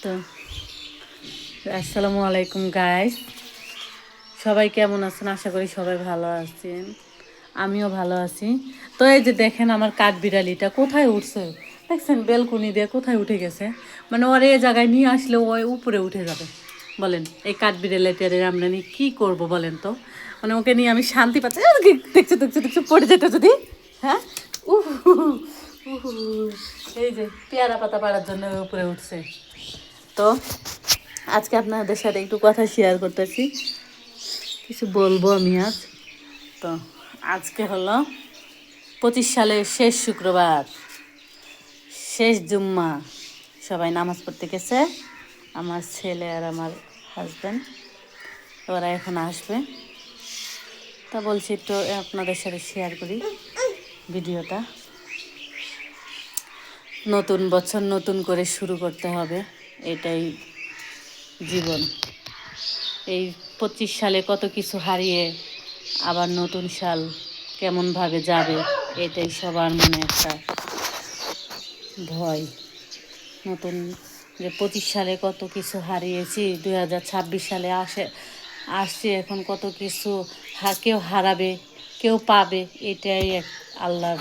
তো আসসালামু আলাইকুম গাইস, সবাই কেমন আছেন? আশা করি সবাই ভালো আছেন, আমিও ভালো আছি। তো এই যে দেখেন আমার কাঠবিড়ালিটা কোথায় উঠছে, দেখছেন বেলকনি দিয়ে কোথায় উঠে গেছে। মানে ওর এই জায়গায় নিয়ে আসলে ও উপরে উঠে যাবে। বলেন এই কাঠবিড়ালিটারে আমরা নিয়ে কী করবো বলেন তো? মানে ওকে নিয়ে আমি শান্তি পাচ্ছি। দেখছো দেখছো দেখছো পড়ে যেত যদি, হ্যাঁ। উহ এই যে পেয়ারা পাতা পাড়ার জন্য উপরে উঠছে। তো আজকে আপনাদের সাথে একটু কথা শেয়ার করতেছি, কিছু বলবো আমি আজ। তো আজকে হলো 25 সালের শেষ শুক্রবার, শেষ জুম্মা। সবাই নামাজ পড়তে গেছে, আমার ছেলে আর আমার হাজব্যান্ড। ওরা এখন আসবে। তা বলছি একটু আপনাদের সাথে শেয়ার করি ভিডিওটা। নতুন বছর নতুন করে শুরু করতে হবে, এটাই জীবন। এই 25 সালে কত কিছু হারিয়ে আবার নতুন সাল কেমনভাবে যাবে, এটাই সবার মনে একটা ভয়। নতুন যে 25 সালে কত কিছু হারিয়েছি, 2026 সালে আসছি, এখন কত কিছু কেউ হারাবে কেউ পাবে, এটাই এক আল্লাহর